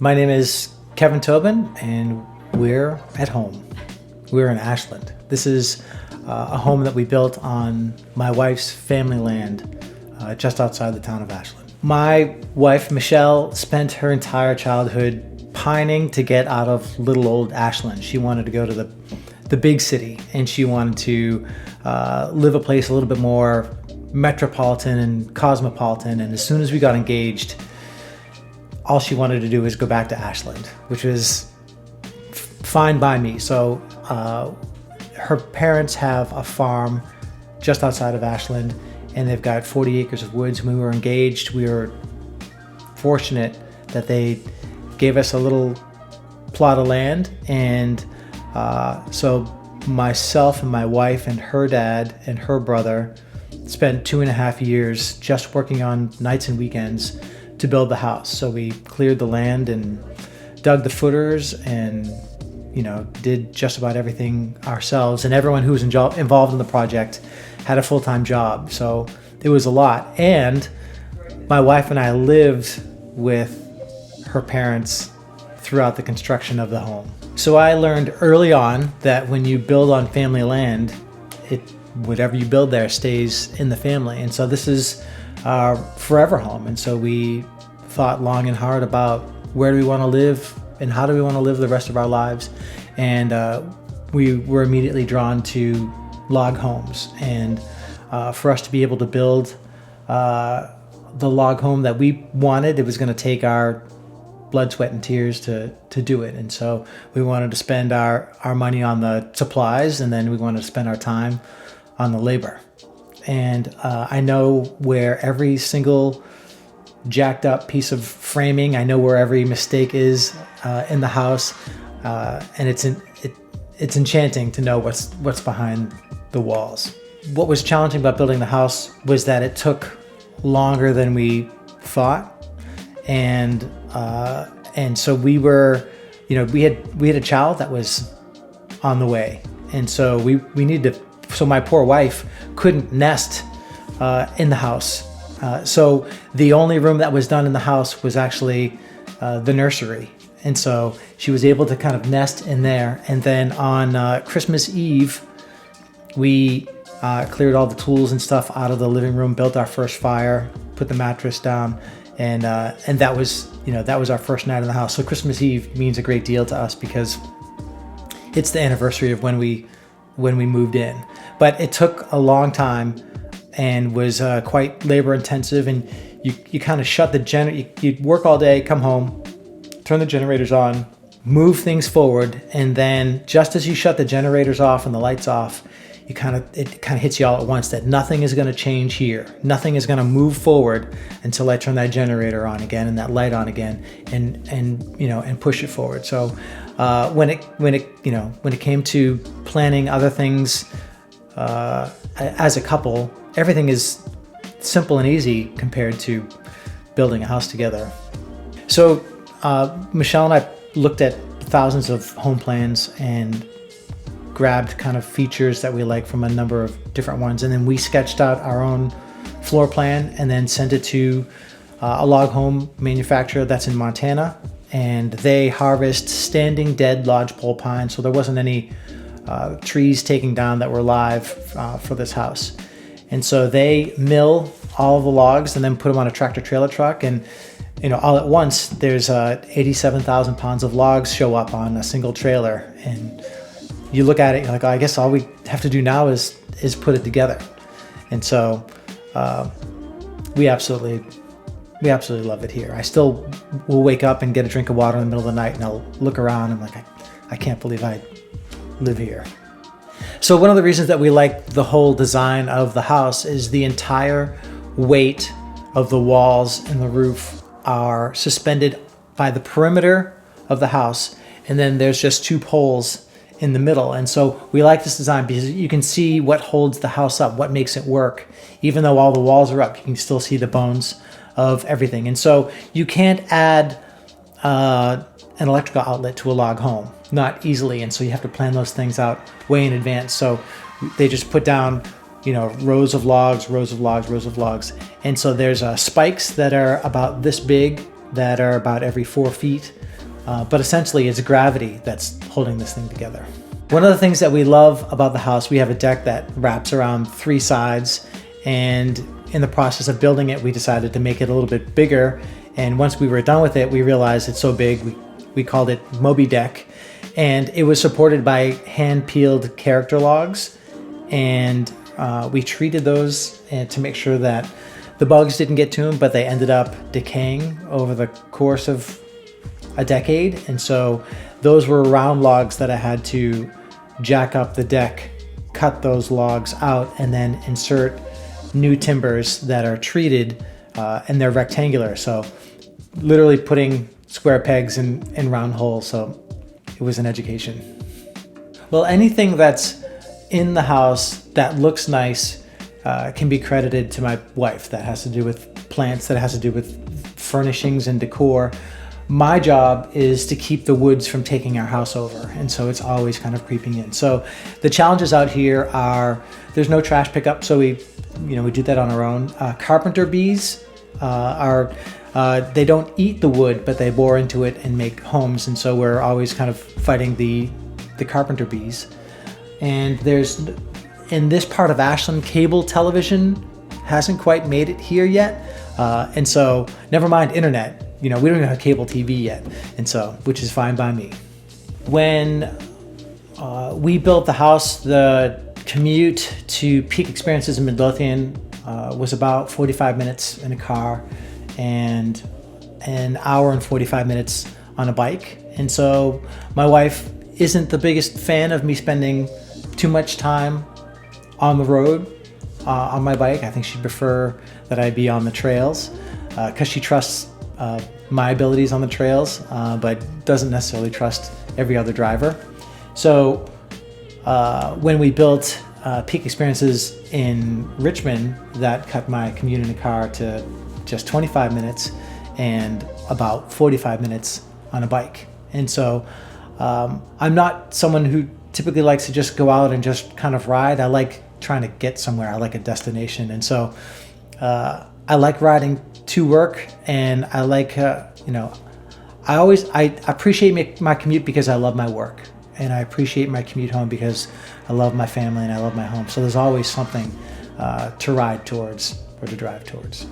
My name is Kevin Tobin, and we're at home. We're in Ashland. This is a home that we built on my wife's family land just outside the town of Ashland. My wife, Michelle, spent her entire childhood pining to get out of little old Ashland. She wanted to go to the big city, and she wanted to live a place a little bit more metropolitan and cosmopolitan. And as soon as we got engaged, all she wanted to do was go back to Ashland, which was fine by me. So her parents have a farm just outside of Ashland, and they've got 40 acres of woods. When we were engaged, we were fortunate that they gave us a little plot of land. And so myself and my wife and her dad and her brother spent 2.5 years just working on nights and weekends to build the house. So we cleared the land and dug the footers and, did just about everything ourselves. And everyone who was involved in the project had a full-time job. So it was a lot. And my wife and I lived with her parents throughout the construction of the home. So I learned early on that when you build on family land, whatever you build there stays in the family. And so this is our forever home. And so we thought long and hard about where do we want to live and how do we want to live the rest of our lives. And we were immediately drawn to log homes. And for us to be able to build the log home that we wanted, it was going to take our blood, sweat, and tears to do it. And so we wanted to spend our money on the supplies, and then we wanted to spend our time on the labor. And I know where every single jacked up piece of framing, I know where every mistake is in the house, and it's enchanting to know what's behind the walls. What was challenging about building the house was that it took longer than we thought, and so we were, we had a child that was on the way, and so we needed to. So my poor wife couldn't nest in the house. So the only room that was done in the house was actually the nursery. And so she was able to kind of nest in there. And then on Christmas Eve, we cleared all the tools and stuff out of the living room, built our first fire, put the mattress down, and that was our first night in the house. So Christmas Eve means a great deal to us because it's the anniversary of when we moved in. But it took a long time and was quite labor intensive, and you kind of shut the you'd work all day, come home, turn the generators on, move things forward, and then just as you shut the generators off and the lights off, it kind of hits you all at once that nothing is going to change here. Nothing is going to move forward until I turn that generator on again and that light on again, and push it forward. So when it came to planning other things as a couple, everything is simple and easy compared to building a house together. So Michelle and I looked at thousands of home plans and grabbed kind of features that we like from a number of different ones, and then we sketched out our own floor plan and then sent it to a log home manufacturer that's in Montana, and they harvest standing dead lodgepole pine, so there wasn't any trees taken down that were live for this house. And so they mill all of the logs and then put them on a tractor trailer truck, and all at once there's 87,000 pounds of logs show up on a single trailer, and you look at it, you're like, oh, I guess all we have to do now is put it together. And so we absolutely love it here. I still will wake up and get a drink of water in the middle of the night, and I'll look around and I'm like, I can't believe I live here. So one of the reasons that we like the whole design of the house is the entire weight of the walls and the roof are suspended by the perimeter of the house, and then there's just two poles in the middle. And so we like this design because you can see what holds the house up, what makes it work. Even though all the walls are up, you can still see the bones of everything. And so you can't add an electrical outlet to a log home, not easily. And so you have to plan those things out way in advance. So they just put down, rows of logs, rows of logs, rows of logs. And so there's spikes that are about this big that are about every 4 feet but essentially it's gravity that's holding this thing together. One of the things that we love about the house, we have a deck that wraps around 3 sides, and in the process of building it, we decided to make it a little bit bigger. And once we were done with it, we realized it's so big, we called it Moby Deck. And it was supported by hand-peeled character logs. And we treated those to make sure that the bugs didn't get to them, but they ended up decaying over the course of a decade. And so those were round logs that I had to jack up the deck, cut those logs out, and then insert new timbers that are treated, and they're rectangular. So literally putting square pegs in round holes. So it was an education. Well, anything that's in the house that looks nice can be credited to my wife. That has to do with plants, that has to do with furnishings and decor. My job is to keep the woods from taking our house over, and so it's always kind of creeping in. So the challenges out here are there's no trash pickup, so we do that on our own. Carpenter bees they don't eat the wood, but they bore into it and make homes, and so we're always kind of fighting the carpenter bees. And there's, in this part of Ashland, cable television hasn't quite made it here yet, and so never mind internet. We don't even have cable TV yet, and so, which is fine by me. When we built the house, the commute to Peak Experiences in Midlothian was about 45 minutes in a car and an hour and 45 minutes on a bike. And so my wife isn't the biggest fan of me spending too much time on the road on my bike. I think she'd prefer that I be on the trails because she trusts my abilities on the trails, but doesn't necessarily trust every other driver. So when we built Peak Experiences in Richmond, that cut my commute in a car to just 25 minutes and about 45 minutes on a bike. And so I'm not someone who typically likes to just go out and just kind of ride. I like trying to get somewhere. I like a destination. And so I like riding to work, and I like, I appreciate my commute because I love my work, and I appreciate my commute home because I love my family and I love my home. So there's always something to ride towards or to drive towards.